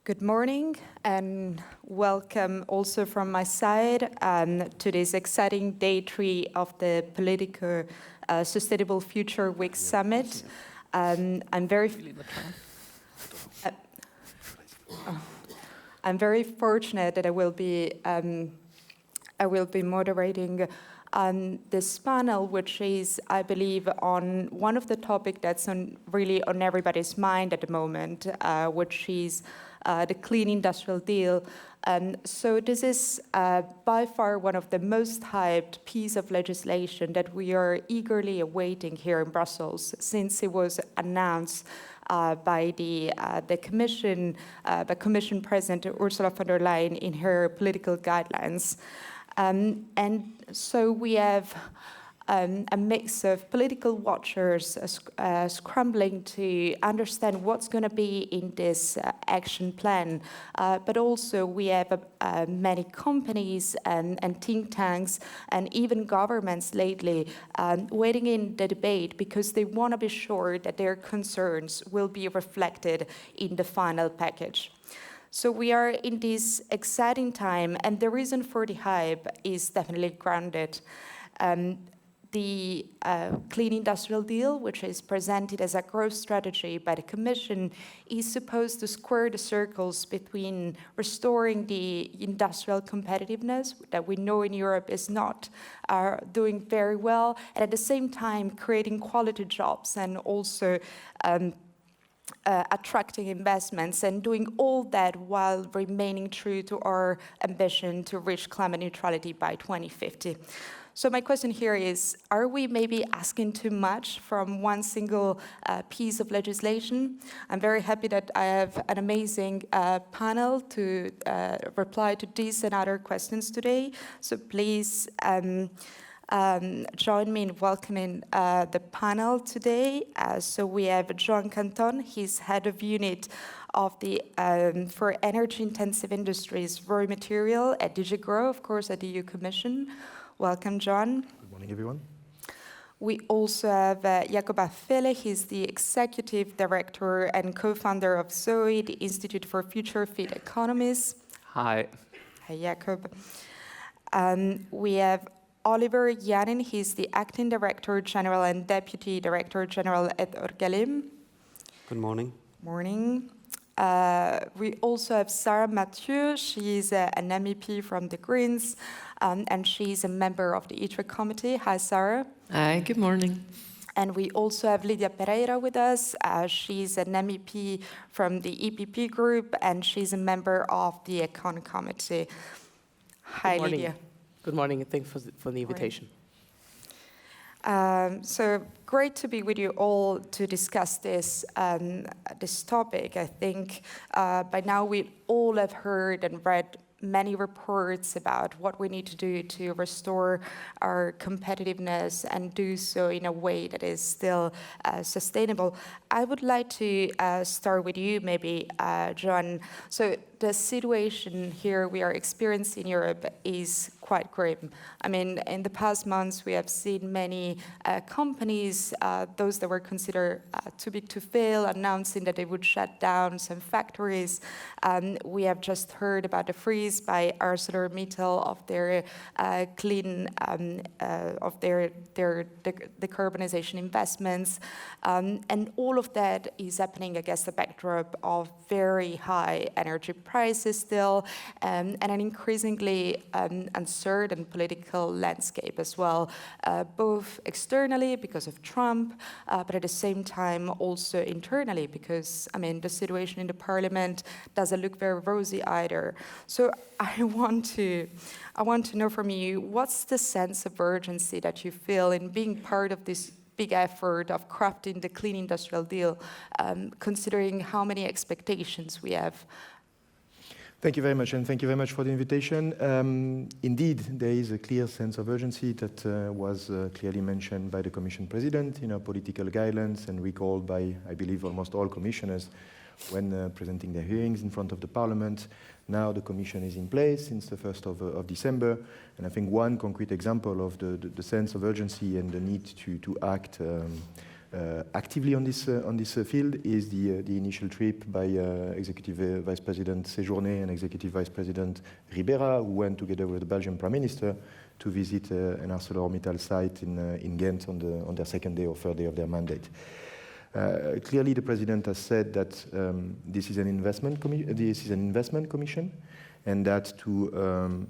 Good morning and welcome also from my side to this exciting day 3 of the POLITICO Sustainable Future Week Summit. I'm very fortunate that I will be moderating this panel, which is, I believe, on one of the topics that's really on everybody's mind at the moment, which is the Clean Industrial Deal. So this is by far one of the most hyped pieces of legislation that we are eagerly awaiting here in Brussels since it was announced by the Commission, by Commission President Ursula von der Leyen in her political guidelines. And so we have a mix of political watchers scrambling to understand what's going to be in this action plan. But also we have many companies and think tanks and even governments lately waiting in the debate because they want to be sure that their concerns will be reflected in the final package. So we are in this exciting time, and the reason for the hype is definitely grounded. The Clean Industrial Deal, which is presented as a growth strategy by the Commission, is supposed to square the circles between restoring the industrial competitiveness that we know in Europe is not doing very well, and at the same time creating quality jobs and also attracting investments and doing all that while remaining true to our ambition to reach climate neutrality by 2050. So my question here is, are we maybe asking too much from one single piece of legislation? I'm very happy that I have an amazing panel to reply to these and other questions today. So please join me in welcoming the panel today. So we have Joan Canton, he's head of unit of the for energy-intensive industries raw material at DG Grow, of course, at the EU Commission. Welcome, John. Good morning, everyone. We also have Jacob Affele. He's the executive director and co-founder of ZOE, the Institute for Future Fit Economies. Hi. Hi, Jacob. We have Oliver Janin. He's the acting director general and deputy director general at Orgalim. Good morning. Morning. We also have Sarah Mathieu. She's an MEP from the Greens, and she's a member of the ITRE committee. Hi, Sarah. Hi, good morning. And we also have Lydia Pereira with us. She's an MEP from the EPP group, and she's a member of the Econ committee. Hi, Lydia. Good morning, and thanks for the invitation. So great to be with you all to discuss this topic. I think by now we all have heard and read many reports about what we need to do to restore our competitiveness and do so in a way that is still sustainable. I would like to start with you, maybe, John. So the situation here we are experiencing in Europe is quite grim. I mean, in the past months, we have seen many companies, those that were considered too big to fail, announcing that they would shut down some factories. We have just heard about the freeze by ArcelorMittal of their of their decarbonization investments, and all of that is happening against the backdrop of very high energy prices still, and an increasingly uncertain political landscape as well, both externally because of Trump, but at the same time also internally because, I mean, the situation in the parliament doesn't look very rosy either. So I want to know from you, what's the sense of urgency that you feel in being part of this big effort of crafting the Clean Industrial Deal, considering how many expectations we have? Thank you very much, and thank you very much for the invitation. Indeed, there is a clear sense of urgency that was clearly mentioned by the Commission President in our political guidelines and recalled by, I believe, almost all commissioners when presenting their hearings in front of the Parliament. Now the Commission is in place since the 1st of December, and I think one concrete example of the sense of urgency and the need to act actively on this field is the initial trip by Executive Vice President Séjourné and Executive Vice President Ribera, who went together with the Belgian Prime Minister to visit an ArcelorMittal site in Ghent on their second day or third day of their mandate. Clearly, the President has said that this is an investment commission, and that to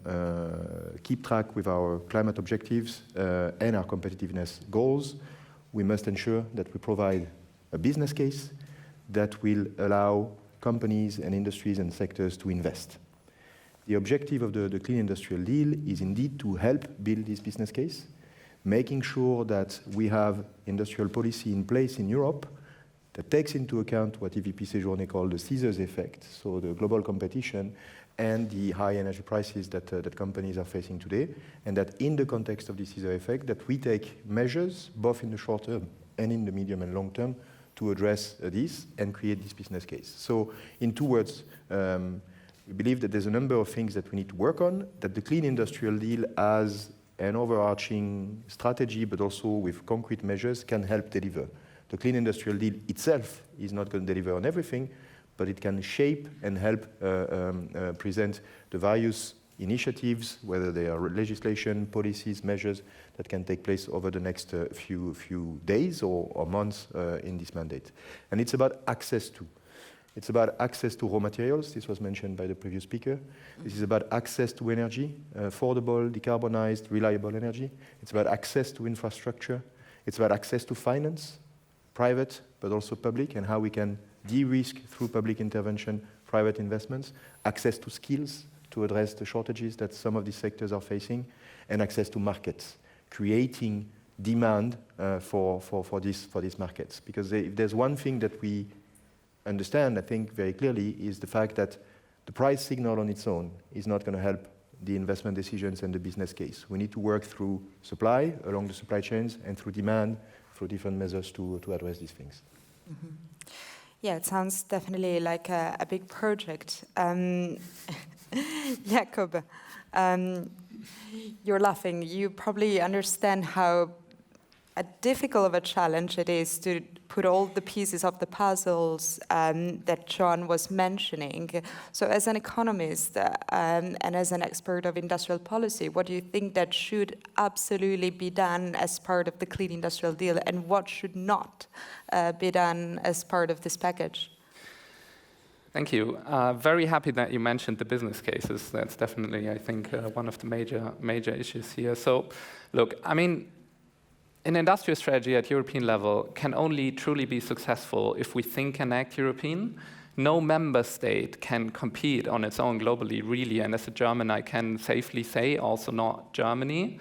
keep track with our climate objectives and our competitiveness goals, we must ensure that we provide a business case that will allow companies and industries and sectors to invest. The objective of the Clean Industrial Deal is indeed to help build this business case, making sure that we have industrial policy in place in Europe that takes into account what EVP Séjourné called the scissors effect, so the global competition and the high energy prices that companies are facing today, and that in the context of the scissor effect, that we take measures, both in the short term and in the medium and long term, to address this and create this business case. So in 2 words, we believe that there's a number of things that we need to work on, that the Clean Industrial Deal as an overarching strategy, but also with concrete measures, can help deliver. The Clean Industrial Deal itself is not going to deliver on everything, but it can shape and help present the various initiatives, whether they are legislation, policies, measures that can take place over the next few days or months in this mandate. And it's about access to. It's about access to raw materials. This was mentioned by the previous speaker. This is about access to energy, affordable, decarbonized, reliable energy. It's about access to infrastructure. It's about access to finance, private, but also public, and how we can de-risk through public intervention, private investments, access to skills to address the shortages that some of these sectors are facing, and access to markets, creating demand for these markets. Because if there's one thing that we understand, I think, very clearly, is the fact that the price signal on its own is not going to help the investment decisions and the business case. We need to work through supply, along the supply chains, and through demand, through different measures to address these things. Mm-hmm. Yeah, it sounds definitely like a big project. Jakob, you're laughing. You probably understand how difficult of a challenge it is to put all the pieces of the puzzles that John was mentioning. So as an economist and as an expert of industrial policy, what do you think that should absolutely be done as part of the Clean Industrial Deal, and what should not be done as part of this package? Thank you. Very happy that you mentioned the business cases. That's definitely, I think, one of the major issues here. So, look, I mean, an industrial strategy at European level can only truly be successful if we think and act European. No member state can compete on its own globally, really, and as a German, I can safely say, also not Germany.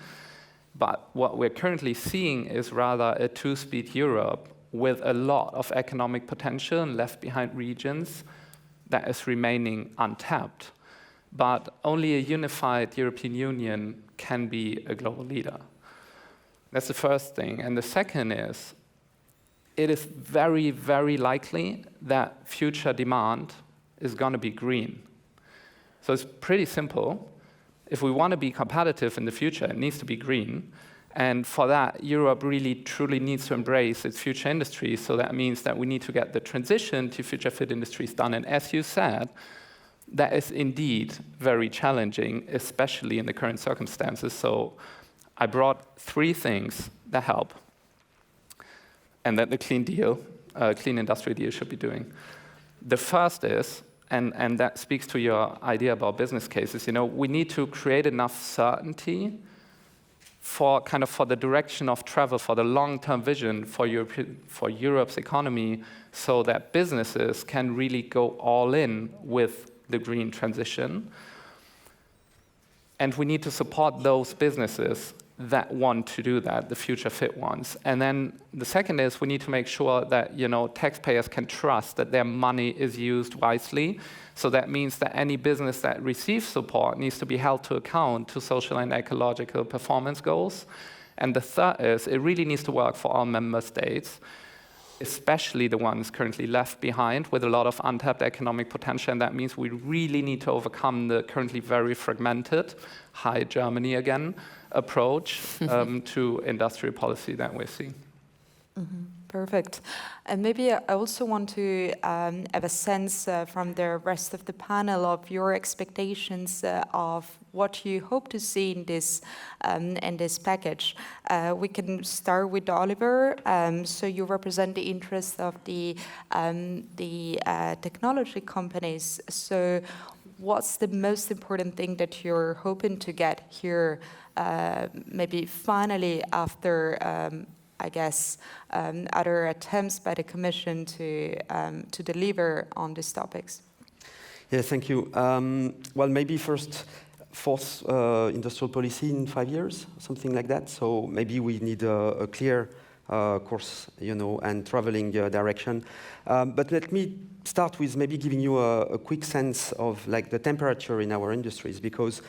But what we're currently seeing is rather a two-speed Europe with a lot of economic potential and left-behind regions that is remaining untapped. But only a unified European Union can be a global leader. That's the first thing. And the second is, it is very, very likely that future demand is going to be green. So it's pretty simple. If we want to be competitive in the future, it needs to be green. And for that, Europe really, truly needs to embrace its future industries. So that means that we need to get the transition to future-fit industries done. And as you said, that is indeed very challenging, especially in the current circumstances. So I brought 3 things that help, and that the Clean Industrial Deal should be doing. The first is, and that speaks to your idea about business cases, we need to create enough certainty for the direction of travel, for the long-term vision for Europe's economy, so that businesses can really go all in with the green transition. And we need to support those businesses that want to do that, the future-fit ones. And then the second is we need to make sure that taxpayers can trust that their money is used wisely. So that means that any business that receives support needs to be held to account to social and ecological performance goals. And the third is it really needs to work for all member states, especially the ones currently left behind with a lot of untapped economic potential. And that means we really need to overcome the currently very fragmented, hi Germany again, approach to industrial policy that we're seeing. Mm-hmm. Perfect. And maybe I also want to have a sense from the rest of the panel of your expectations of what you hope to see in this package. We can start with Oliver. So you represent the interests of the technology companies. So what's the most important thing that you're hoping to get here, maybe finally after I guess, other attempts by the Commission to deliver on these topics? Yeah, thank you. Well, maybe first, fourth industrial policy in 5 years, something like that. So maybe we need a clear course, and traveling direction. But let me start with maybe giving you a quick sense of like the temperature in our industries, because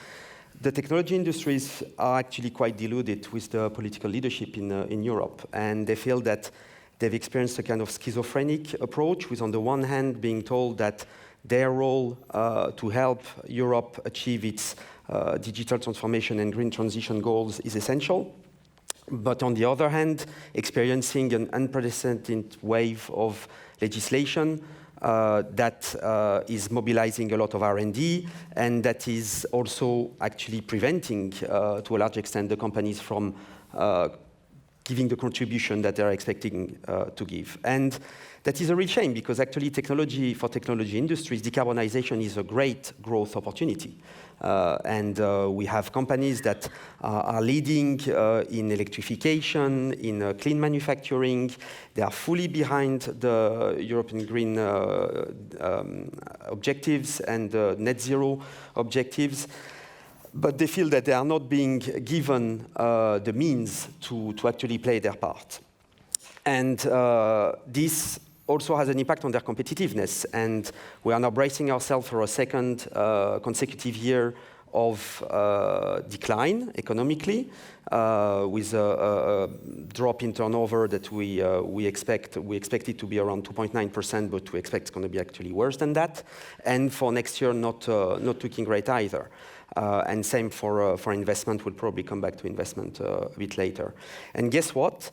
the technology industries are actually quite deluded with the political leadership in Europe, and they feel that they've experienced a kind of schizophrenic approach, with on the one hand being told that their role to help Europe achieve its digital transformation and green transition goals is essential, but on the other hand, experiencing an unprecedented wave of legislation that is mobilizing a lot of R&D, and that is also actually preventing, to a large extent, the companies from giving the contribution that they're expecting to give. And that is a real shame, because actually for technology industries, decarbonization is a great growth opportunity. And we have companies that are leading in electrification, in clean manufacturing. They are fully behind the European green objectives and net zero objectives. But they feel that they are not being given the means to actually play their part. And this also has an impact on their competitiveness. And we are now bracing ourselves for a second consecutive year of decline economically, with a drop in turnover that we expect it to be around 2.9%, but we expect it's going to be actually worse than that. And for next year, not looking great either. And same for investment. We'll probably come back to investment a bit later. And guess what?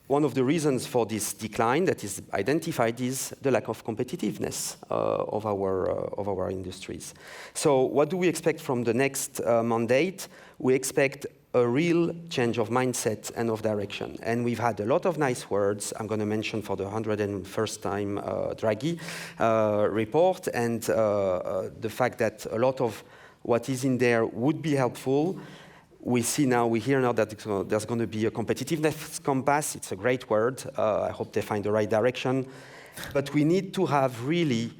One of the reasons for this decline that is identified is the lack of competitiveness of our industries. So what do we expect from the next mandate? We expect a real change of mindset and of direction. And we've had a lot of nice words. I'm going to mention for the 101st time Draghi report, and the fact that a lot of what is in there would be helpful. We hear now that there's going to be a competitiveness compass. It's a great word. I hope they find the right direction. But we need to have really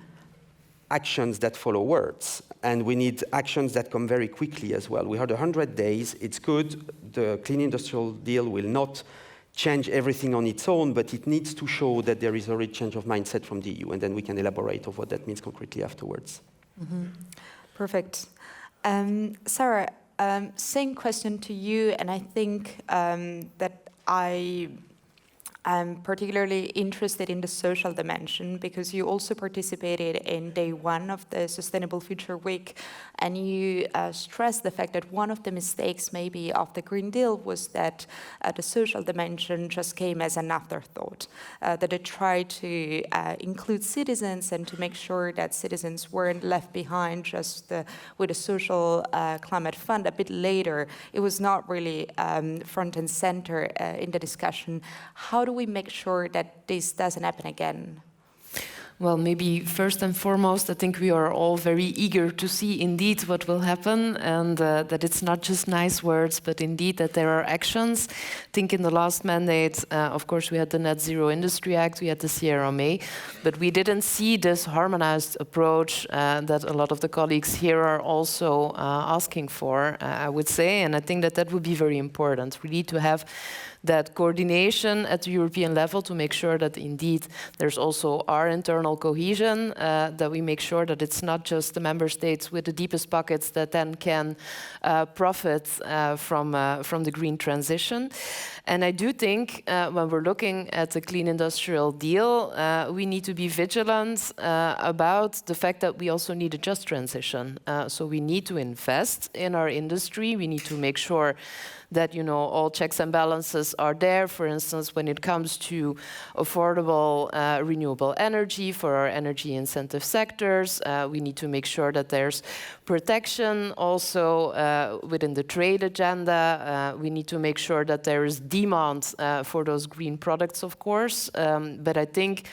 actions that follow words. And we need actions that come very quickly as well. We heard 100 days. It's good. The Clean Industrial Deal will not change everything on its own, but it needs to show that there is a real change of mindset from the EU. And then we can elaborate on what that means concretely afterwards. Mm-hmm. Perfect. Sarah, same question to you, and I think that I'm particularly interested in the social dimension, because you also participated in day one of the Sustainable Future Week, and you stressed the fact that one of the mistakes maybe of the Green Deal was that the social dimension just came as an afterthought, that it tried to include citizens and to make sure that citizens weren't left behind just with a social climate fund a bit later. It was not really front and center in the discussion. How do we make sure that this doesn't happen again? Well, maybe first and foremost, I think we are all very eager to see indeed what will happen, and that it's not just nice words, but indeed that there are actions. I think in the last mandate, of course, we had the Net Zero Industry Act, we had the CRMA, but we didn't see this harmonized approach that a lot of the colleagues here are also asking for, I would say, and I think that that would be very important. We need to have that coordination at the European level to make sure that indeed there's also our internal cohesion, that we make sure that it's not just the member states with the deepest pockets that then can profit from the green transition. And I do think when we're looking at the Clean Industrial Deal, we need to be vigilant about the fact that we also need a just transition. So we need to invest in our industry. We need to make sure that, you know, all checks and balances are there. For instance, when it comes to affordable renewable energy for our energy incentive sectors, we need to make sure that there's protection also within the trade agenda. We need to make sure that there is demand for those green products, of course. But I think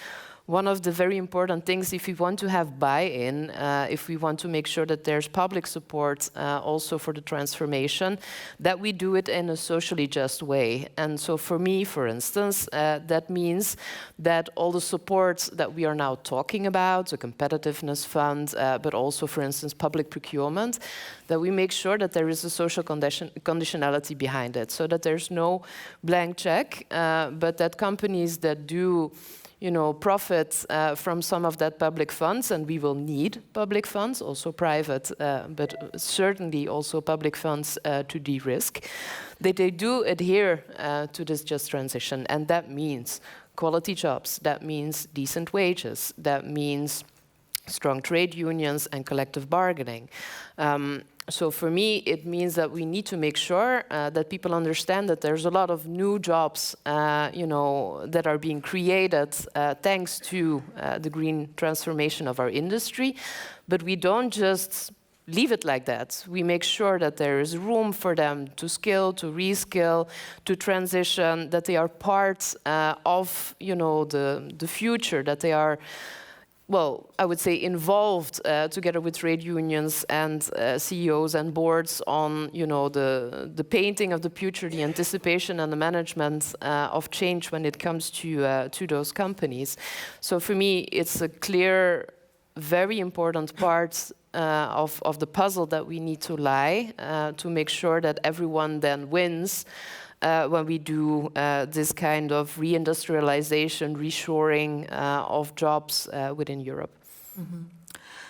one of the very important things, if we want to have buy-in, if we want to make sure that there's public support also for the transformation, that we do it in a socially just way. And so for me, for instance, that means that all the support that we are now talking about, the competitiveness fund, but also, for instance, public procurement, that we make sure that there is a social conditionality behind it, so that there's no blank check, but that companies that do, you know, profit from some of that public funds, and we will need public funds, also private, but certainly also public funds to de-risk, that they do adhere to this just transition. And that means quality jobs, that means decent wages, that means strong trade unions and collective bargaining. So for me, it means that we need to make sure that people understand that there's a lot of new jobs, you know, that are being created thanks to the green transformation of our industry. But we don't just leave it like that. We make sure that there is room for them to skill, to reskill, to transition, that they are part of, you know, the future, that they are, well, I would say involved together with trade unions and CEOs and boards on, you know, the painting of the future, the anticipation and the management of change when it comes to those companies. So for me, it's a clear, very important part of the puzzle that we need to lie to make sure that everyone then wins when we do this kind of reindustrialization, reshoring of jobs within Europe. Mm-hmm.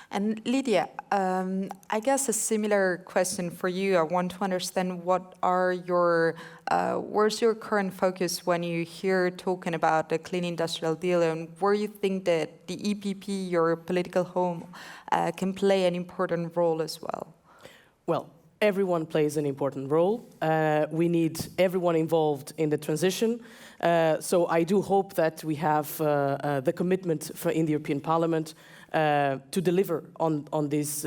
And Lydia, I guess a similar question for you. I want to understand what are your, where's your current focus when you hear talking about the clean industrial deal, and where you think that the EPP, your political home, can play an important role as well? Well, everyone plays an important role. We need everyone involved in the transition. So I do hope that we have the commitment in the European Parliament to deliver on this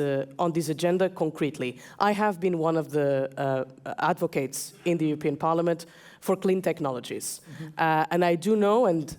agenda concretely. I have been one of the advocates in the European Parliament for clean technologies. Mm-hmm. And I do know, and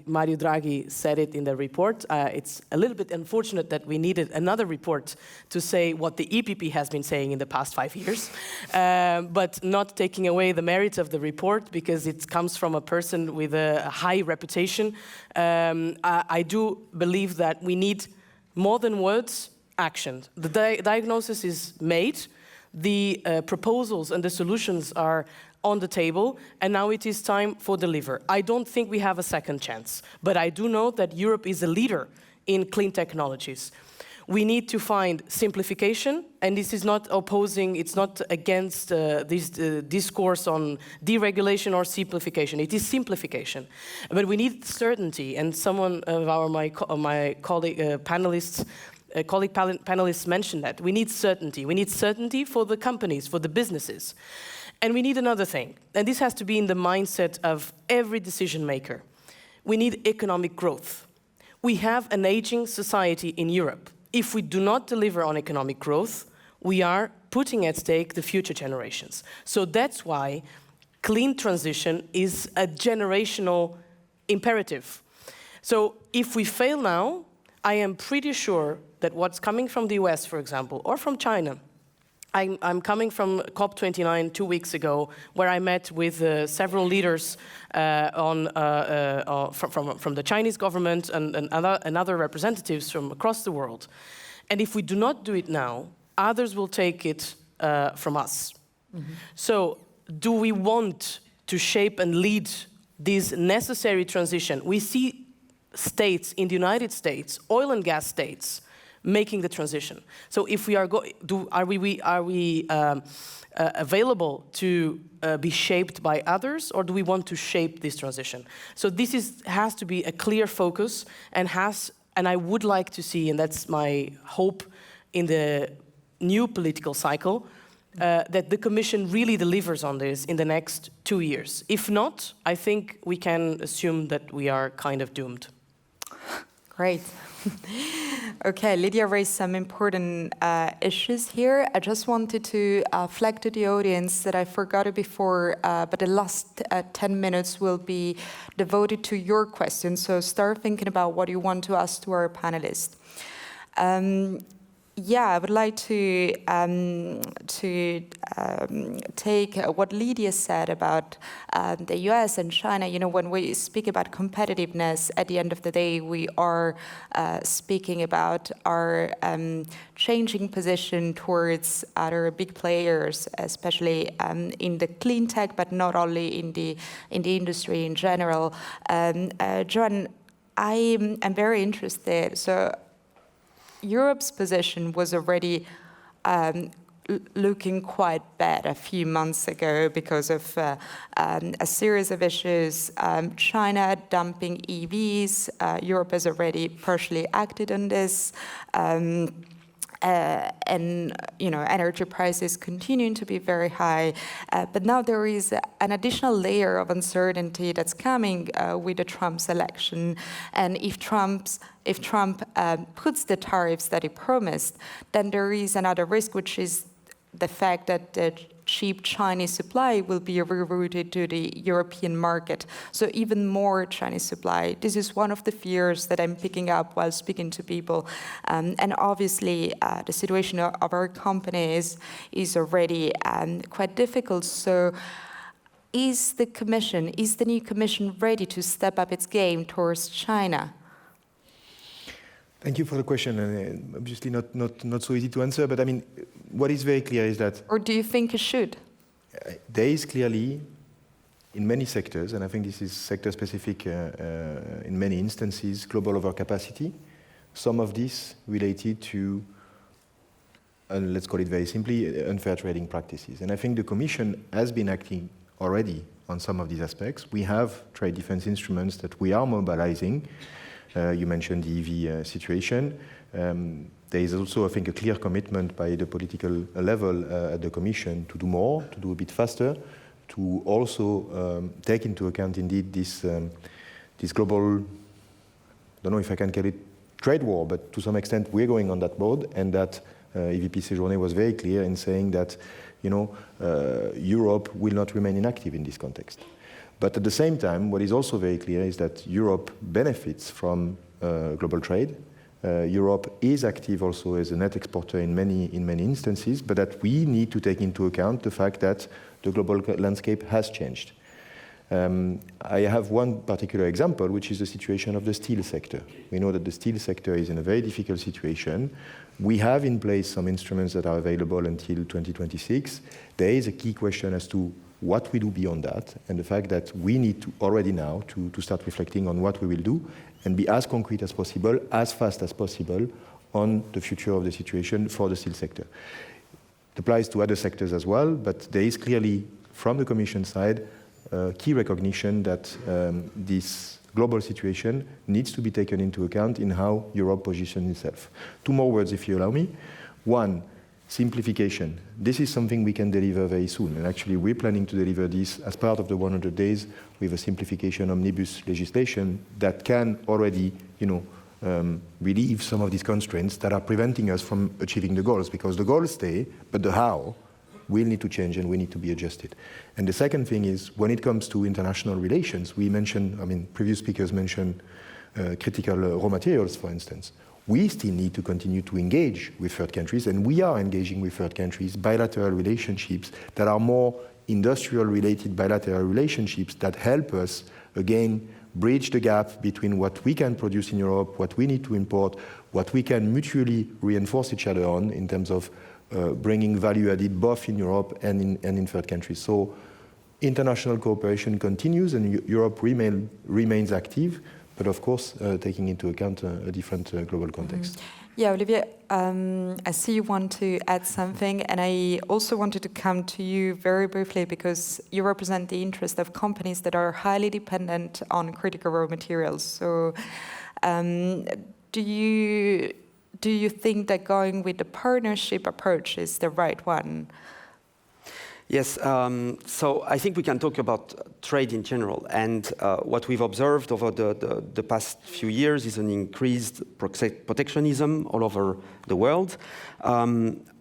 Mario Draghi said it in the report, it's a little bit unfortunate that we needed another report to say what the EPP has been saying in the past 5 years, but not taking away the merit of the report because it comes from a person with a high reputation. I do believe that we need more than words, action. The diagnosis is made, the proposals and the solutions are on the table, and now it is time for deliver. I don't think we have a second chance, but I do know that Europe is a leader in clean technologies. We need to find simplification, and this is not opposing, it's not against this discourse on deregulation or simplification. It is simplification. But we need certainty, and someone of my colleague panelists mentioned that. We need certainty. We need certainty for the companies, for the businesses. And we need another thing, and this has to be in the mindset of every decision maker. We need economic growth. We have an aging society in Europe. If we do not deliver on economic growth, we are putting at stake the future generations. So that's why clean transition is a generational imperative. So if we fail now, I am pretty sure that what's coming from the US, for example, or from China, I'm coming from COP29 2 weeks ago, where I met with several leaders from the Chinese government and other representatives from across the world. And if we do not do it now, others will take it from us. Mm-hmm. So do we want to shape and lead this necessary transition? We see states in the United States, oil and gas states, making the transition. So if we are are we available to be shaped by others, or do we want to shape this transition? So this has to be a clear focus, and I would like to see, and that's my hope in the new political cycle, that the Commission really delivers on this in the next 2 years. If not, I think we can assume that we are kind of doomed. Great. Okay, Lydia raised some important issues here. I just wanted to flag to the audience that I forgot it before, but the last 10 minutes will be devoted to your questions. So start thinking about what you want to ask to our panelists. Yeah, I would like to take what Lydia said about the US and China. You know, when we speak about competitiveness, at the end of the day, we are speaking about our changing position towards other big players, especially in the clean tech, but not only in the industry in general. John, I am very interested. So, Europe's position was already looking quite bad a few months ago because of a series of issues. China dumping EVs. Europe has already partially acted on this. And you know, energy prices continuing to be very high, but now there is an additional layer of uncertainty that's coming with the Trump's election. And if Trump puts the tariffs that he promised, then there is another risk, which is the fact that the cheap Chinese supply will be rerouted to the European market. So even more Chinese supply. This is one of the fears that I'm picking up while speaking to people. And obviously, the situation of our companies is already quite difficult. So is the new Commission ready to step up its game towards China? Thank you for the question, and obviously not so easy to answer, but I mean, what is very clear is that... Or do you think it should? There is clearly, in many sectors, and I think this is sector-specific in many instances, global overcapacity. Some of this related to, let's call it very simply, unfair trading practices. And I think the Commission has been acting already on some of these aspects. We have trade defense instruments that we are mobilizing. You mentioned the EV situation. There is also, I think, a clear commitment by the political level at the Commission to do more, to do a bit faster, to also take into account indeed this global, I don't know if I can call it trade war, but to some extent we're going on that road, and that EVP Séjourné was very clear in saying that, you know, Europe will not remain inactive in this context. But at the same time, what is also very clear is that Europe benefits from global trade. Europe is active also as a net exporter in many instances, but that we need to take into account the fact that the global landscape has changed. I have one particular example, which is the situation of the steel sector. We know that the steel sector is in a very difficult situation. We have in place some instruments that are available until 2026. There is a key question as to what we do beyond that, and the fact that we need to already now to start reflecting on what we will do and be as concrete as possible, as fast as possible, on the future of the situation for the steel sector. It applies to other sectors as well, but there is clearly, from the Commission side, key recognition that this global situation needs to be taken into account in how Europe positions itself. Two more words, if you allow me. One, simplification. This is something we can deliver very soon, and actually we're planning to deliver this as part of the 100 days with a simplification omnibus legislation that can already, you know, relieve some of these constraints that are preventing us from achieving the goals, because the goals stay, but the how will need to change and we need to be adjusted. And the second thing is, when it comes to international relations, we mentioned, I mean, previous speakers mentioned critical raw materials, for instance. We still need to continue to engage with third countries, and we are engaging with third countries, bilateral relationships that are more industrial-related bilateral relationships that help us, again, bridge the gap between what we can produce in Europe, what we need to import, what we can mutually reinforce each other on in terms of bringing value added both in Europe and in third countries. So international cooperation continues, and Europe remains active, but of course, taking into account a different global context. Yeah, Olivier, I see you want to add something, and I also wanted to come to you very briefly because you represent the interest of companies that are highly dependent on critical raw materials. So do you think that going with the partnership approach is the right one? Yes, so I think we can talk about trade in general. And what we've observed over the past few years is an increased protectionism all over the world.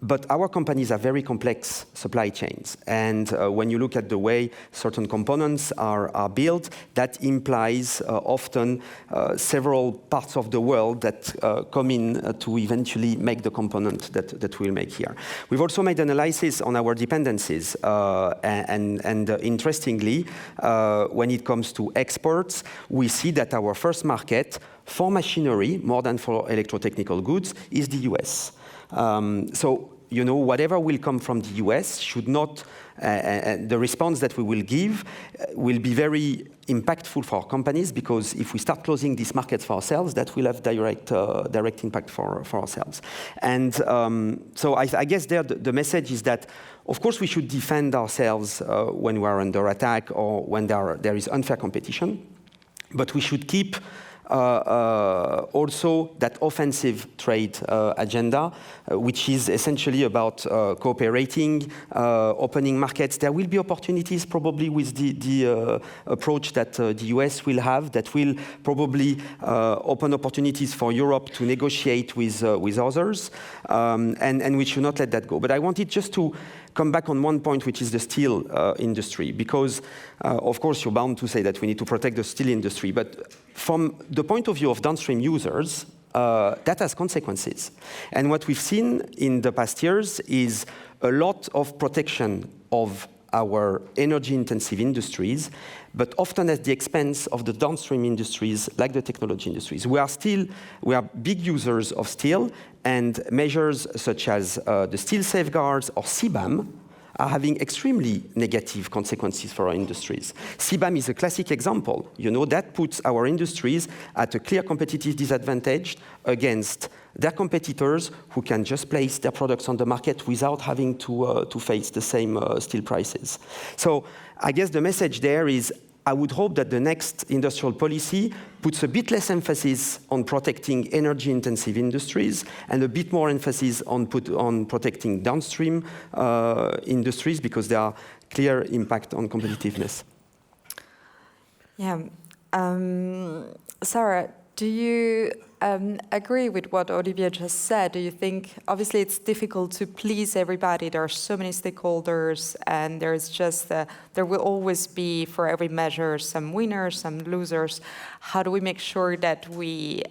But our companies have very complex supply chains. And when you look at the way certain components are built, that implies often several parts of the world that come in to eventually make the component that we'll make here. We've also made analysis on our dependencies. And interestingly, when it comes to exports, we see that our first market for machinery, more than for electrotechnical goods, is the US. So, you know, whatever will come from the US should not, the response that we will give will be very impactful for our companies, because if we start closing these markets for ourselves, that will have direct impact for ourselves. And so I guess there the message is that, of course, we should defend ourselves when we are under attack or when there is unfair competition, but we should keep also that offensive trade agenda, which is essentially about cooperating, opening markets. There will be opportunities probably with the approach that the US will have, that will probably open opportunities for Europe to negotiate with others, and we should not let that go. But I wanted just to come back on one point, which is the steel industry, because of course you're bound to say that we need to protect the steel industry, but from the point of view of downstream users, that has consequences. And what we've seen in the past years is a lot of protection of our energy-intensive industries, but often at the expense of the downstream industries, like the technology industries. We are big users of steel, and measures such as the steel safeguards or CBAM are having extremely negative consequences for our industries. CBAM is a classic example. You know, that puts our industries at a clear competitive disadvantage against their competitors who can just place their products on the market without having to face the same steel prices. So I guess the message there is, I would hope that the next industrial policy puts a bit less emphasis on protecting energy-intensive industries and a bit more emphasis on protecting downstream industries, because there are clear impact on competitiveness. Yeah. Sarah, do you agree with what Olivier just said? Do you think, obviously it's difficult to please everybody, there are so many stakeholders, and there's just, there will always be, for every measure, some winners, some losers. How do we make sure that we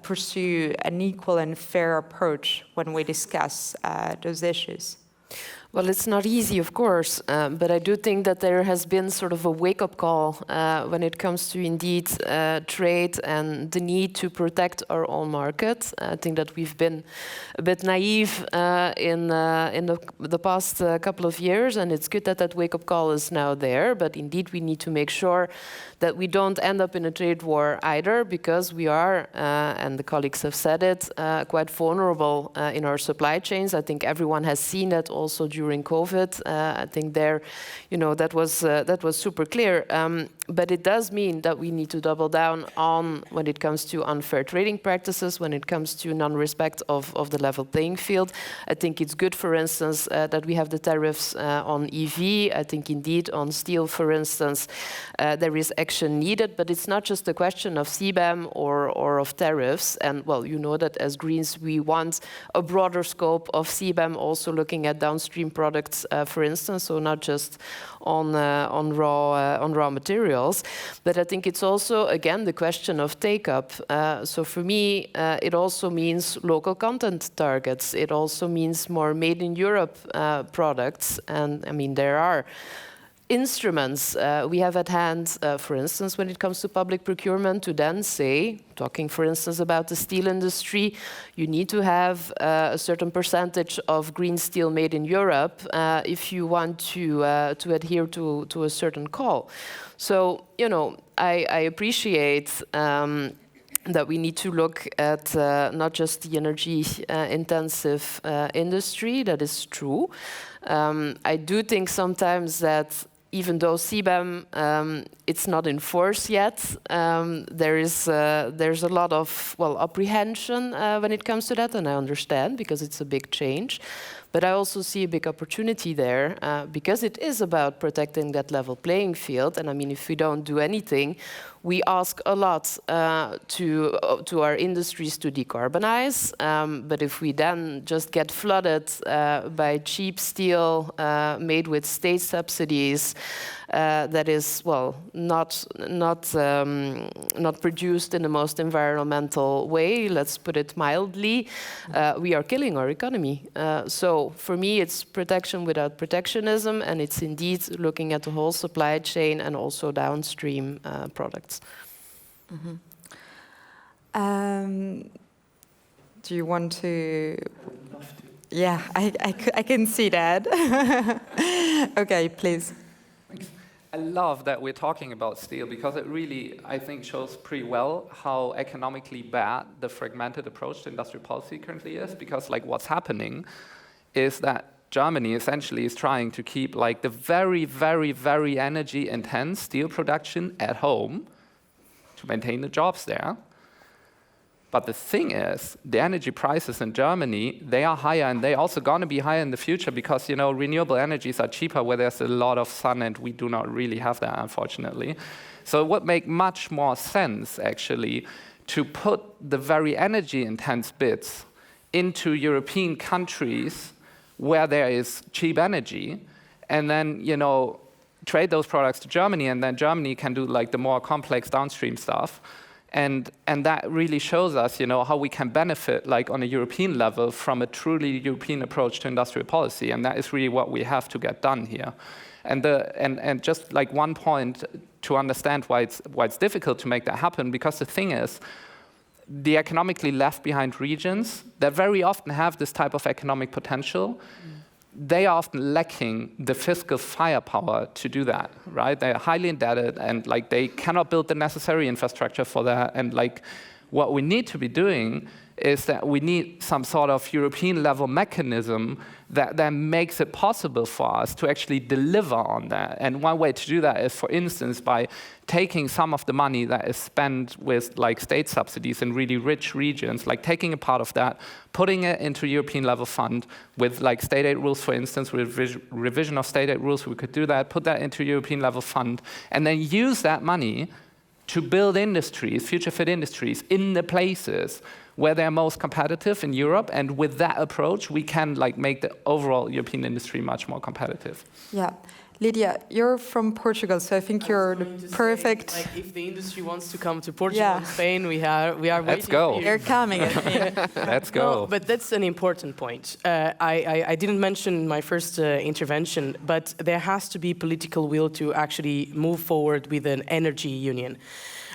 pursue an equal and fair approach when we discuss those issues? Well, it's not easy, of course, but I do think that there has been sort of a wake-up call when it comes to, indeed, trade and the need to protect our own market. I think that we've been a bit naive in the past couple of years, and it's good that that wake-up call is now there, but indeed we need to make sure that we don't end up in a trade war either, because we are, and the colleagues have said it, quite vulnerable in our supply chains. I think everyone has seen that also during COVID. I think there, you know, that was super clear. But it does mean that we need to double down on when it comes to unfair trading practices, when it comes to non-respect of the level playing field. I think it's good, for instance, that we have the tariffs on EV. I think indeed on steel, for instance, there is action needed, but it's not just a question of CBAM or of tariffs. And well, you know that as Greens, we want a broader scope of CBAM, also looking at downstream products, for instance, so not just on raw materials. But I think it's also, again, the question of take-up. So for me, it also means local content targets. It also means more made in Europe products. And I mean, there are instruments we have at hand, for instance, when it comes to public procurement, to then say, talking, for instance, about the steel industry, you need to have a certain percentage of green steel made in Europe if you want to adhere to a certain call. So, you know, I appreciate that we need to look at not just the energy-intensive industry. That is true. I do think sometimes that even though CBAM, it's not in force yet, there's a lot of, well, apprehension when it comes to that, and I understand, because it's a big change. But I also see a big opportunity there because it is about protecting that level playing field. And I mean, if we don't do anything, we ask a lot to our industries to decarbonize. But if we then just get flooded by cheap steel made with state subsidies, that is, well, not produced in the most environmental way, let's put it mildly, we are killing our economy. So for me, it's protection without protectionism, and it's indeed looking at the whole supply chain and also downstream products. Mm-hmm. Do you want to? Yeah, I can see that. Okay, please. I love that we're talking about steel because it really, I think, shows pretty well how economically bad the fragmented approach to industrial policy currently is. Because like what's happening is that Germany essentially is trying to keep like the very, very, very energy intense steel production at home to maintain the jobs there. But the thing is, the energy prices in Germany, they are higher, and they're also going to be higher in the future because, you know, renewable energies are cheaper where there's a lot of sun, and we do not really have that, unfortunately. So it would make much more sense, actually, to put the very energy-intense bits into European countries where there is cheap energy, and then, you know, trade those products to Germany, and then Germany can do like the more complex downstream stuff. And that really shows us, you know, how we can benefit, like on a European level, from a truly European approach to industrial policy, and that is really what we have to get done here. And just like one point to understand why it's difficult to make that happen, because the thing is, the economically left behind regions that very often have this type of economic potential, they are often lacking the fiscal firepower to do that, right? They are highly indebted, and like they cannot build the necessary infrastructure for that. And like what we need to be doing is that we need some sort of European level mechanism that then makes it possible for us to actually deliver on that. And one way to do that is, for instance, by taking some of the money that is spent with like state subsidies in really rich regions, like taking a part of that, putting it into a European level fund with like state aid rules, for instance, with revision of state aid rules, we could do that, put that into a European level fund, and then use that money to build industries, future fit industries, in the places where they're most competitive in Europe. And with that approach, we can like make the overall European industry much more competitive. Yeah. Lydia, you're from Portugal, so I think you're the perfect. Say, like, if the industry wants to come to Portugal and Spain, we are waiting. Let's go. For you. You're coming. Let's go. No, but that's an important point. I didn't mention my first intervention, but there has to be political will to actually move forward with an energy union.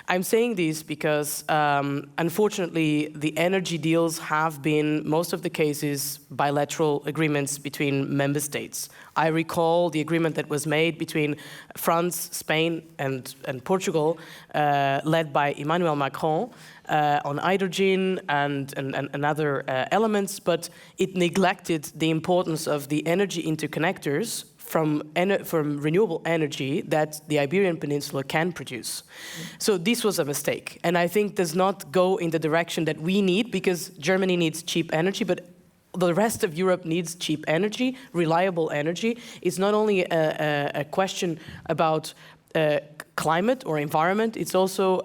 I'm saying this because, unfortunately, the energy deals have been, most of the cases, bilateral agreements between member states. I recall the agreement that was made between France, Spain, and Portugal, led by Emmanuel Macron, on hydrogen and other elements, but it neglected the importance of the energy interconnectors from renewable energy that the Iberian Peninsula can produce. So this was a mistake, and I think does not go in the direction that we need, because Germany needs cheap energy, but the rest of Europe needs cheap energy, reliable energy. It's not only a question about climate or environment, it's also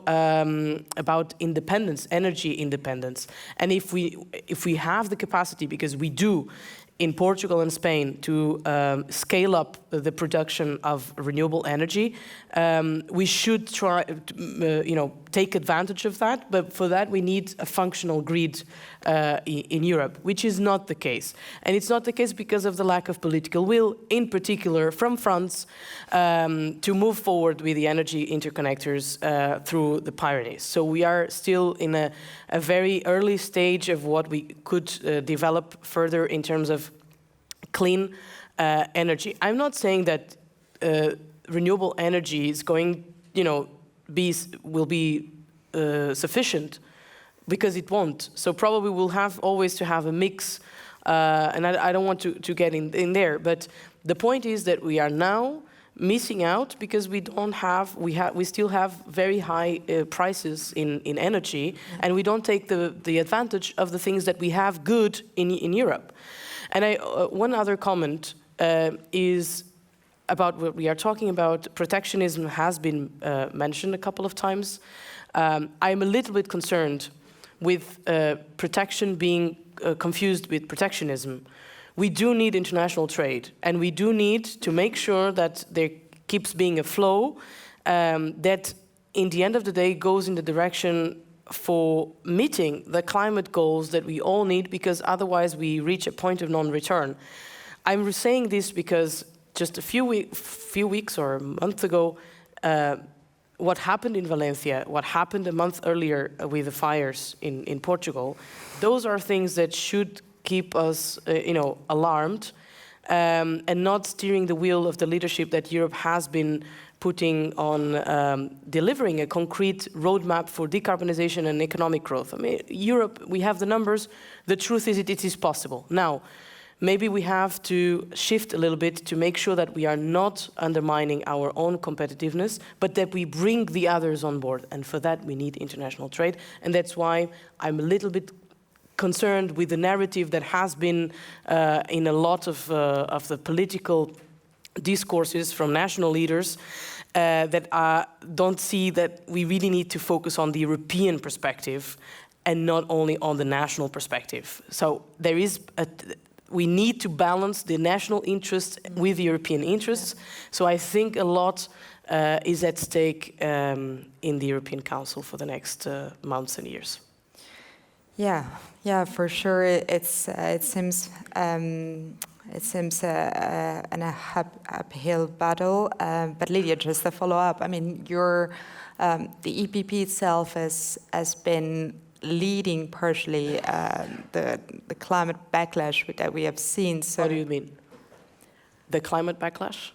about independence, energy independence. And if we have the capacity, because we do, in Portugal and Spain, to scale up the production of renewable energy, we should try to, take advantage of that. But for that, we need a functional grid in Europe, which is not the case. And it's not the case because of the lack of political will, in particular from France, to move forward with the energy interconnectors through the Pyrenees. So we are still in a very early stage of what we could develop further in terms of clean energy. I'm not saying that renewable energy is going, will be sufficient, because it won't. So probably we'll always have a mix, and I don't want to get in there. But the point is that we are now missing out because we still have very high prices in energy, and we don't take the advantage of the things that we have good in Europe. And one other comment is about what we are talking about. Protectionism has been mentioned a couple of times. I'm a little bit concerned with protection being confused with protectionism. We do need international trade, and we do need to make sure that there keeps being a flow that, in the end of the day, goes in the direction for meeting the climate goals that we all need, because otherwise we reach a point of non-return. I'm saying this because just a few weeks or a month ago, what happened in Valencia, what happened a month earlier with the fires in Portugal, those are things that should keep us, alarmed, and not steering the wheel of the leadership that Europe has been putting on delivering a concrete roadmap for decarbonization and economic growth. I mean, Europe, we have the numbers. The truth is it is possible. Now, maybe we have to shift a little bit to make sure that we are not undermining our own competitiveness, but that we bring the others on board. And for that, we need international trade. And that's why I'm a little bit concerned with the narrative that has been in a lot of the political discourses from national leaders that don't see that we really need to focus on the European perspective and not only on the national perspective. So we need to balance the national interests with the European interests. So I think a lot is at stake in the European Council for the next months and years. Yeah, for sure. It seems an uphill battle. But Lydia, just a follow-up. I mean, the EPP itself has been leading partially the climate backlash that we have seen. So what do you mean? The climate backlash?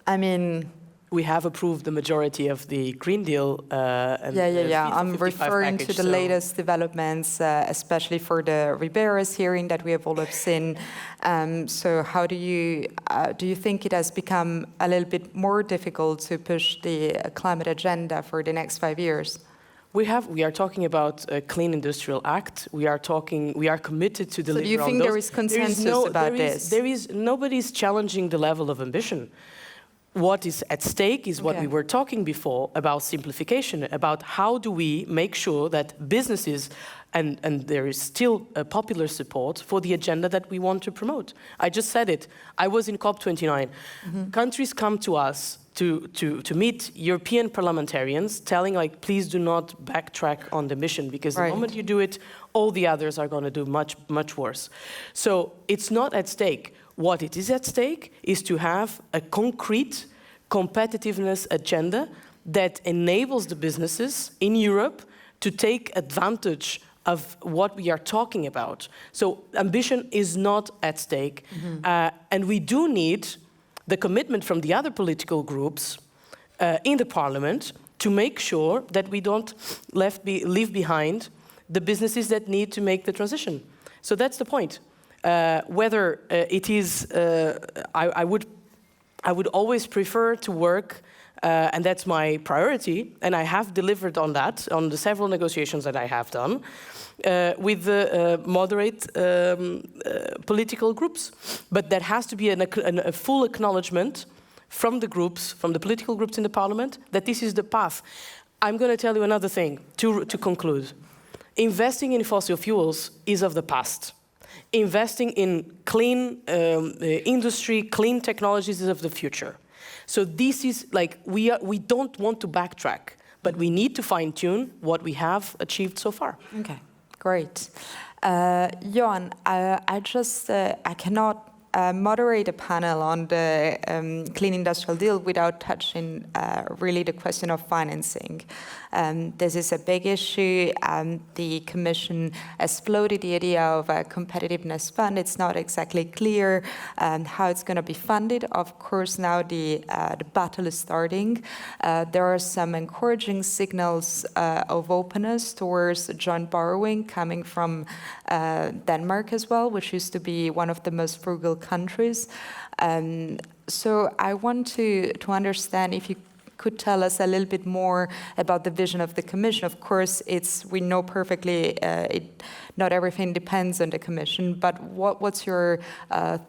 I mean, we have approved the majority of the Green Deal. I'm referring package, to the latest developments, especially for the Riberas hearing that we have all have seen. So how do you think it has become a little bit more difficult to push the climate agenda for the next 5 years? We are talking about a Clean Industrial Act. We are committed to deliver on those. So do you think there is consensus about this? Nobody's challenging the level of ambition. What is at stake is what we were talking before about simplification, about how do we make sure that businesses, and there is still a popular support for the agenda that we want to promote. I just said it. I was in COP29. Countries come to us to meet European parliamentarians, telling, like, please do not backtrack on the mission, because the moment you do it, all the others are going to do much, much worse. So it's not at stake. What it is at stake is to have a concrete competitiveness agenda that enables the businesses in Europe to take advantage of what we are talking about. So ambition is not at stake. And we do need the commitment from the other political groups in the parliament to make sure that we don't leave behind the businesses that need to make the transition. So that's the point. Whether it is, I would always prefer to work, and that's my priority, and I have delivered on that, on the several negotiations that I have done, with the moderate political groups. But that has to be a full acknowledgement from the groups, from the political groups in the parliament, that this is the path. I'm going to tell you another thing to conclude. Investing in fossil fuels is of the past. Investing in clean industry, clean technologies is of the future. So this is like, we don't want to backtrack, but we need to fine-tune what we have achieved so far. Okay, great. Johan, I cannot moderate a panel on the Clean Industrial Deal without touching really the question of financing. This is a big issue. The Commission has floated the idea of a competitiveness fund. It's not exactly clear how it's going to be funded. Of course, now the battle is starting. There are some encouraging signals of openness towards joint borrowing coming from Denmark as well, which used to be one of the most frugal countries. So I want to understand if you could tell us a little bit more about the vision of the Commission. Of course, we know perfectly not everything depends on the Commission, but what's your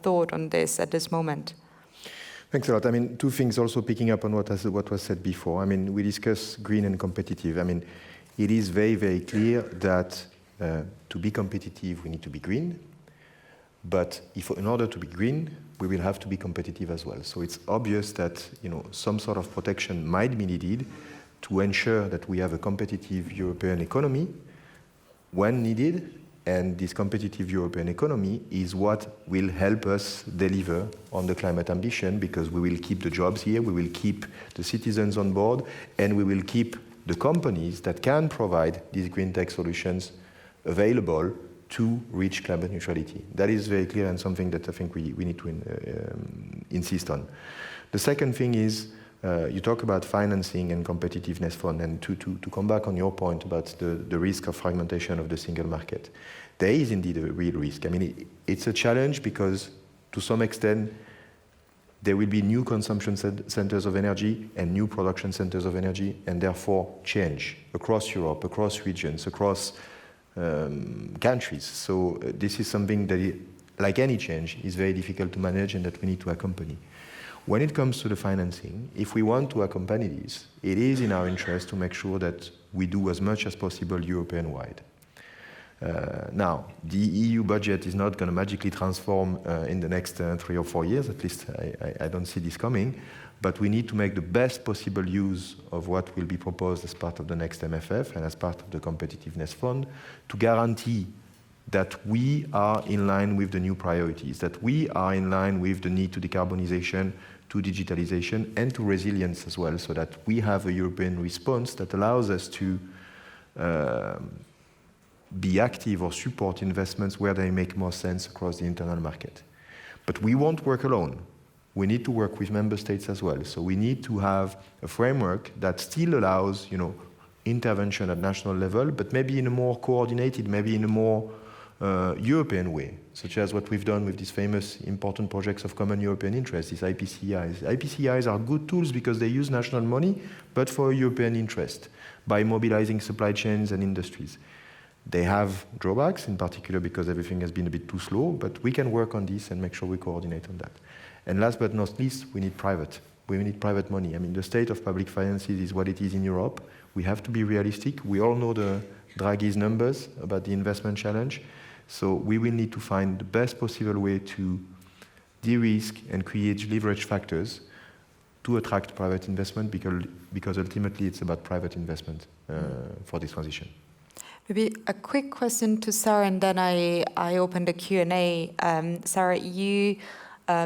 thought on this at this moment? Thanks a lot. I mean, two things also picking up on what was said before. I mean, we discussed green and competitive. I mean, it is very, very clear that to be competitive, we need to be green. But in order to be green, we will have to be competitive as well. So it's obvious that some sort of protection might be needed to ensure that we have a competitive European economy when needed. And this competitive European economy is what will help us deliver on the climate ambition, because we will keep the jobs here, we will keep the citizens on board, and we will keep the companies that can provide these green tech solutions available to reach climate neutrality. That is very clear and something that I think we need to insist on. The second thing is, you talk about financing and competitiveness fund, and to come back on your point about the risk of fragmentation of the single market. There is indeed a real risk. I mean, it's a challenge because to some extent there will be new consumption centers of energy and new production centers of energy, and therefore change across Europe, across regions, across countries. So this is something that, like any change, is very difficult to manage and that we need to accompany. When it comes to the financing, if we want to accompany this, it is in our interest to make sure that we do as much as possible European-wide. Now, the EU budget is not going to magically transform in the next 3 or 4 years, at least I don't see this coming, but we need to make the best possible use of what will be proposed as part of the next MFF and as part of the competitiveness fund to guarantee that we are in line with the new priorities, that we are in line with the need to decarbonization, to digitalization, and to resilience as well, so that we have a European response that allows us to be active or support investments where they make more sense across the internal market. But we won't work alone. We need to work with member states as well. So we need to have a framework that still allows, intervention at national level, but maybe in a more coordinated, maybe in a more European way, such as what we've done with these famous important projects of common European interest, these IPCEIs. IPCEIs are good tools because they use national money, but for a European interest, by mobilizing supply chains and industries. They have drawbacks, in particular because everything has been a bit too slow, but we can work on this and make sure we coordinate on that. And last but not least, we need private. We need private money. I mean, the state of public finances is what it is in Europe. We have to be realistic. We all know the Draghi's numbers about the investment challenge. So we will need to find the best possible way to de-risk and create leverage factors to attract private investment, because ultimately it's about private investment for this transition. Maybe a quick question to Sarah, and then I open the Q&A. Sarah,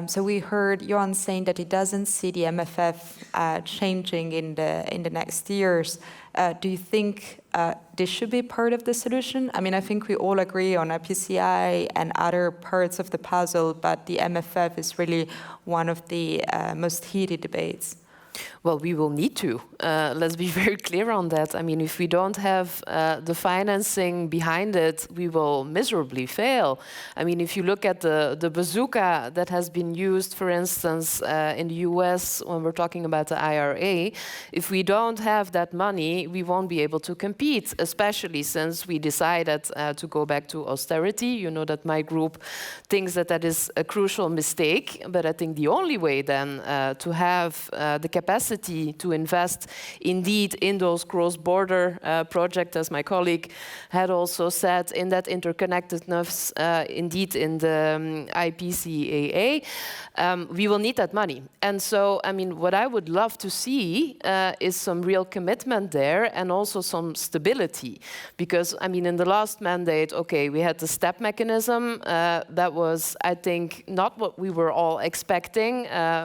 so we heard Johan saying that he doesn't see the MFF changing in the next years. Do you think this should be part of the solution? I mean, I think we all agree on IPCEI and other parts of the puzzle, but the MFF is really one of the most heated debates. Well, we will need to. Let's be very clear on that. I mean, if we don't have the financing behind it, we will miserably fail. I mean, if you look at the bazooka that has been used, for instance, in the US, when we're talking about the IRA, if we don't have that money, we won't be able to compete, especially since we decided to go back to austerity. You know that my group thinks that that is a crucial mistake, but I think the only way then to have the capacity to invest indeed in those cross-border projects, as my colleague had also said, in that interconnectedness, indeed in the IPCEI, we will need that money. And so, I mean, what I would love to see is some real commitment there and also some stability. Because, I mean, in the last mandate, okay, we had the step mechanism. That was, I think, not what we were all expecting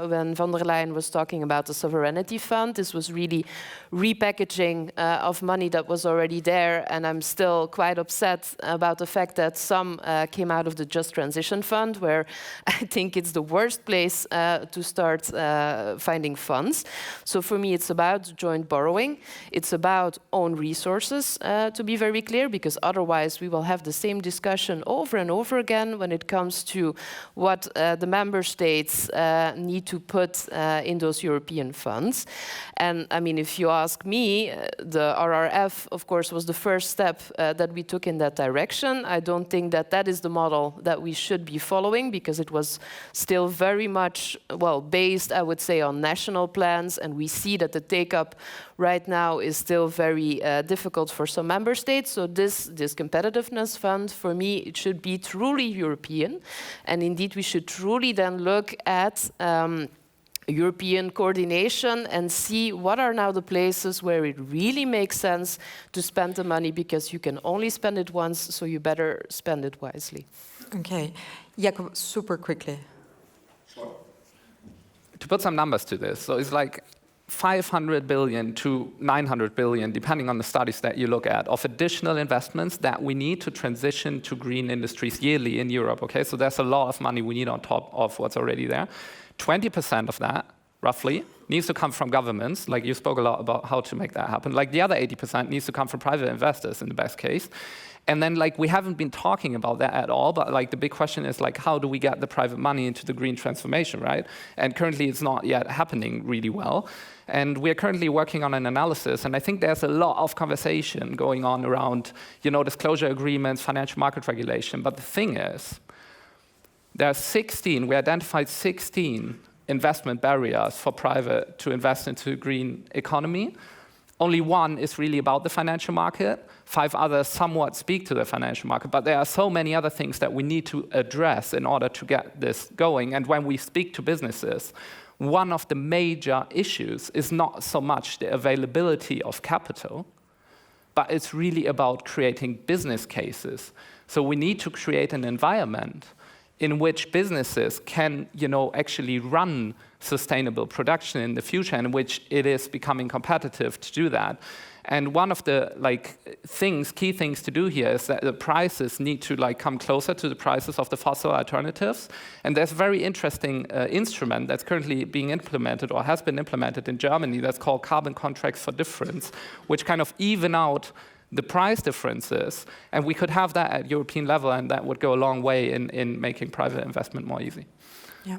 when von der Leyen was talking about the sovereignty fund. This was really repackaging of money that was already there, and I'm still quite upset about the fact that some came out of the Just Transition Fund, where I think it's the worst place to start finding funds. So for me, it's about joint borrowing. It's about own resources, to be very clear, because otherwise we will have the same discussion over and over again when it comes to what the member states need to put in those European funds. funds. And I mean, if you ask me, the RRF, of course, was the first step that we took in that direction. I don't think that that is the model that we should be following, because it was still very much, well, based, I would say, on national plans. And we see that the take-up right now is still very difficult for some member states. So this competitiveness fund, for me, it should be truly European. And indeed, we should truly then look at European coordination and see what are now the places where it really makes sense to spend the money, because you can only spend it once, so you better spend it wisely. Okay. Jakob, super quickly. To put some numbers to this, so it's like 500 billion to 900 billion, depending on the studies that you look at, of additional investments that we need to transition to green industries yearly in Europe, okay? So there's a lot of money we need on top of what's already there. 20% of that, roughly, needs to come from governments. Like, you spoke a lot about how to make that happen. Like, the other 80% needs to come from private investors in the best case. And then, like, we haven't been talking about that at all, but like the big question is, like, how do we get the private money into the green transformation, right? And currently it's not yet happening really well. And we're currently working on an analysis, and I think there's a lot of conversation going on around, you know, disclosure agreements, financial market regulation. But the thing is, there are we identified 16 investment barriers for private to invest into the green economy. Only one is really about the financial market. 5 others somewhat speak to the financial market, but there are so many other things that we need to address in order to get this going. And when we speak to businesses, one of the major issues is not so much the availability of capital, but it's really about creating business cases. So we need to create an environment in which businesses can, you know, actually run sustainable production in the future, in which it is becoming competitive to do that. And one of the key things to do here is that the prices need to come closer to the prices of the fossil alternatives. And there's a very interesting instrument that's currently being implemented or has been implemented in Germany that's called carbon contracts for difference, which kind of even out the price differences, and we could have that at European level, and that would go a long way in making private investment more easy. Yeah.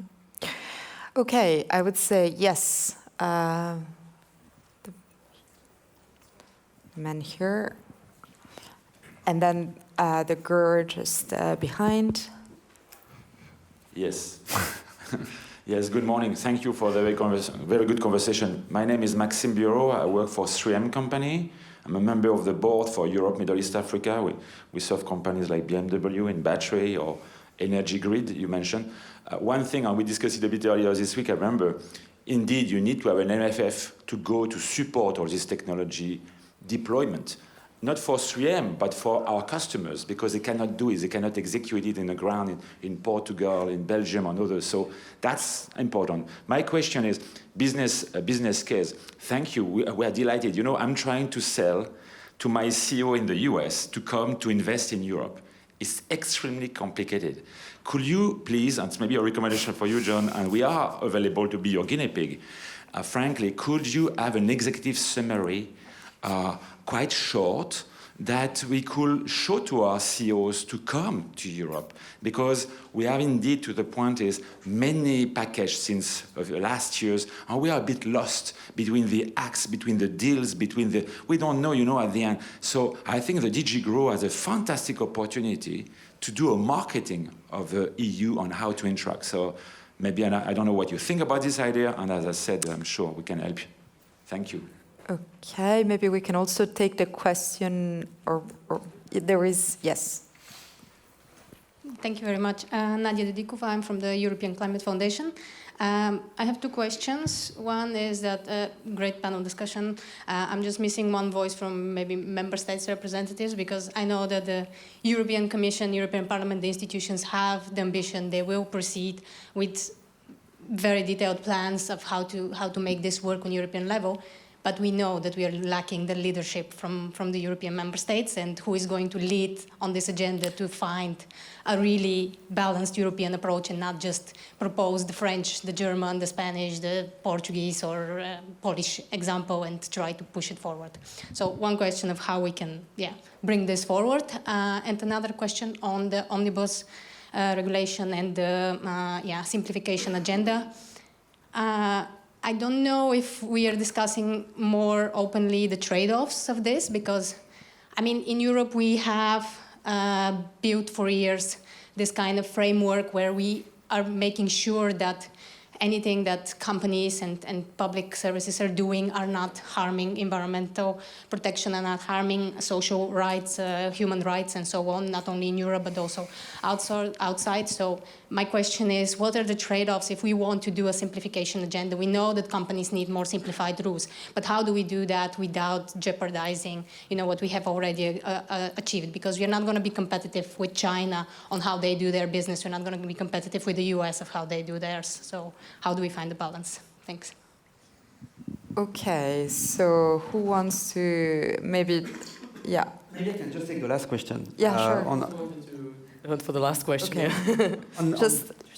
Okay, I would say yes. The man here, and then the girl just behind. Yes. Yes, good morning. Thank you for the very good conversation. My name is Maxime Bureau. I work for 3M Company. I'm a member of the board for Europe, Middle East, Africa. We serve companies like BMW in battery or energy grid, you mentioned. One thing, and we discussed it a bit earlier this week, I remember, indeed, you need to have an MFF to go to support all this technology deployment. Not for 3M, but for our customers, because they cannot do it. They cannot execute it in the ground in Portugal, in Belgium, and others. So that's important. My question is, business case. Thank you. We are delighted. You know, I'm trying to sell to my CEO in the US to come to invest in Europe. It's extremely complicated. Could you please, and it's maybe a recommendation for you, John, and we are available to be your guinea pig, frankly, could you have an executive summary quite short, that we could show to our CEOs to come to Europe? Because we have indeed, to the point is, many packages since the last years, and we are a bit lost between the acts, between the deals, we don't know, you know, at the end. So I think the DG Grow has a fantastic opportunity to do a marketing of the EU on how to interact. So maybe, and I don't know what you think about this idea, and as I said, I'm sure we can help you. Thank you. Okay, maybe we can also take the question, or there is, yes. Thank you very much. Nadia Didikova, I'm from the European Climate Foundation. I have 2 questions. One is that great panel discussion. I'm just missing one voice from maybe member states representatives, because I know that the European Commission, European Parliament, the institutions have the ambition. They will proceed with very detailed plans of how to make this work on European level. But we know that we are lacking the leadership from the European member states, and who is going to lead on this agenda to find a really balanced European approach and not just propose the French, the German, the Spanish, the Portuguese or Polish example and try to push it forward. So one question of how we can bring this forward. And another question on the omnibus regulation and the simplification agenda. I don't know if we are discussing more openly the trade-offs of this, because, I mean, in Europe we have built for years this kind of framework where we are making sure that anything that companies and public services are doing are not harming environmental protection and not harming social rights, human rights, and so on, not only in Europe, but also outside. So my question is, what are the trade-offs if we want to do a simplification agenda? We know that companies need more simplified rules, but how do we do that without jeopardizing, what we have already achieved? Because we're not going to be competitive with China on how they do their business. We're not going to be competitive with the US of how they do theirs. So how do we find the balance? Thanks. Okay, so who wants to maybe, yeah. Maybe I can just take the last question. Yeah, sure. For the last question, okay. yeah.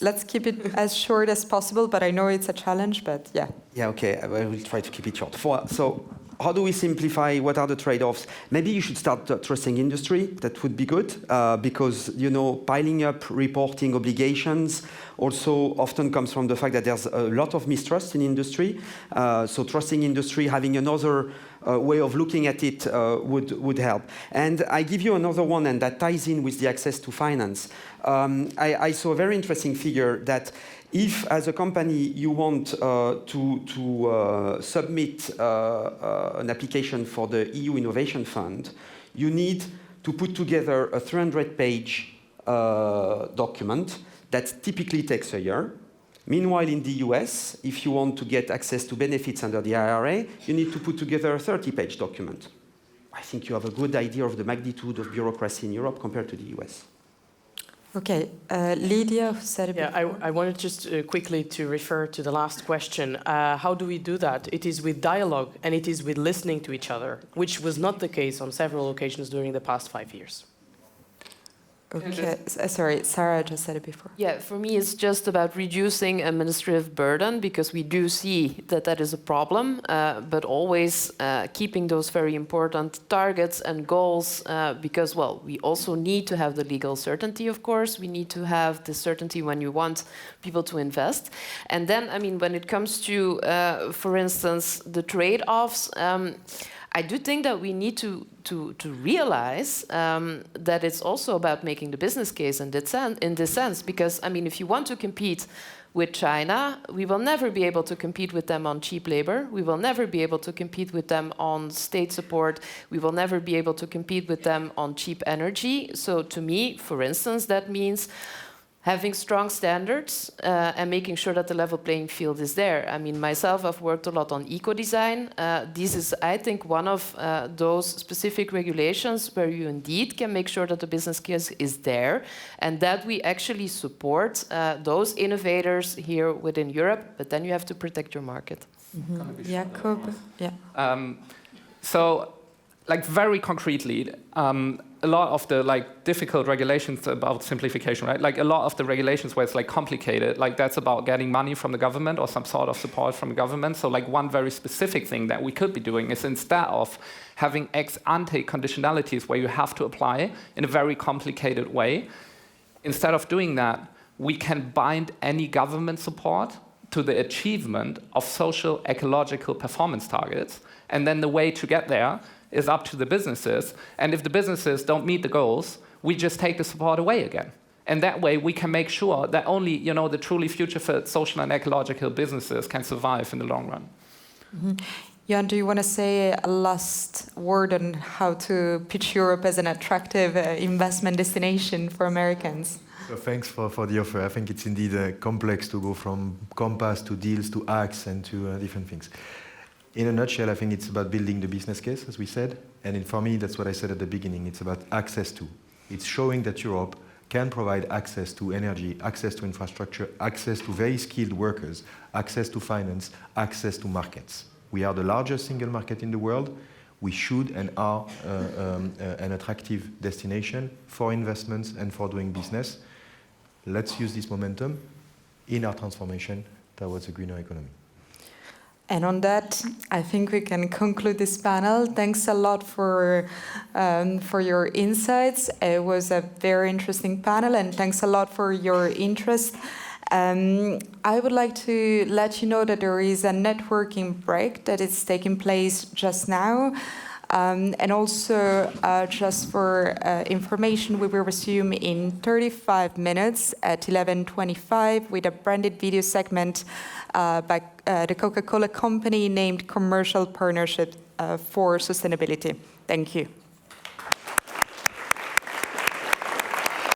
Let's keep it as short as possible, but I know it's a challenge, but yeah. Yeah, okay, I will try to keep it short. So how do we simplify? What are the trade-offs? Maybe you should start trusting industry. That would be good, because, piling up reporting obligations also often comes from the fact that there's a lot of mistrust in industry. So trusting industry, having another way of looking at it would help. And I give you another one, and that ties in with the access to finance. I saw a very interesting figure that if, as a company, you want to submit an application for the EU Innovation Fund, you need to put together a 300-page document that typically takes a year. Meanwhile, in the US, if you want to get access to benefits under the IRA, you need to put together a 30-page document. I think you have a good idea of the magnitude of bureaucracy in Europe compared to the US. Okay, Lydia said it before. Yeah, I wanted just quickly to refer to the last question. How do we do that? It is with dialogue, and it is with listening to each other, which was not the case on several occasions during the past 5 years. Okay, sorry, Sarah just said it before. Yeah, for me, it's just about reducing administrative burden, because we do see that that is a problem, but always keeping those very important targets and goals, because, well, we also need to have the legal certainty, of course. We need to have the certainty when you want people to invest. And then, I mean, when it comes to, for instance, the trade-offs, I do think that we need to realize that it's also about making the business case in this sense, because, I mean, if you want to compete with China, we will never be able to compete with them on cheap labor. We will never be able to compete with them on state support. We will never be able to compete with them on cheap energy. So to me, for instance, that means having strong standards and making sure that the level playing field is there. I mean, myself, I've worked a lot on eco-design. This is, I think, one of those specific regulations where you indeed can make sure that the business case is there and that we actually support those innovators here within Europe, but then you have to protect your market. Mm-hmm. Jacob, yeah. So, like, very concretely, a lot of the difficult regulations about simplification, right? Like a lot of the regulations where it's complicated, that's about getting money from the government or some sort of support from the government. So one very specific thing that we could be doing is, instead of having ex ante conditionalities where you have to apply in a very complicated way, instead of doing that, we can bind any government support to the achievement of social ecological performance targets. And then the way to get there is up to the businesses. And if the businesses don't meet the goals, we just take the support away again. And that way we can make sure that only the truly future-fit social and ecological businesses can survive in the long run. Mm-hmm. Jan, do you want to say a last word on how to pitch Europe as an attractive investment destination for Americans? So thanks for the offer. I think it's indeed complex to go from compass to deals to acts and to different things. In a nutshell, I think it's about building the business case, as we said. And for me, that's what I said at the beginning. It's about access to. It's showing that Europe can provide access to energy, access to infrastructure, access to very skilled workers, access to finance, access to markets. We are the largest single market in the world. We should and are an attractive destination for investments and for doing business. Let's use this momentum in our transformation towards a greener economy. And on that, I think we can conclude this panel. Thanks a lot for your insights. It was a very interesting panel, and thanks a lot for your interest. I would like to let you know that there is a networking break that is taking place just now. And also, just for information, we will resume in 35 minutes at 11:25 with a branded video segment by the Coca-Cola company named Commercial Partnership for Sustainability. Thank you.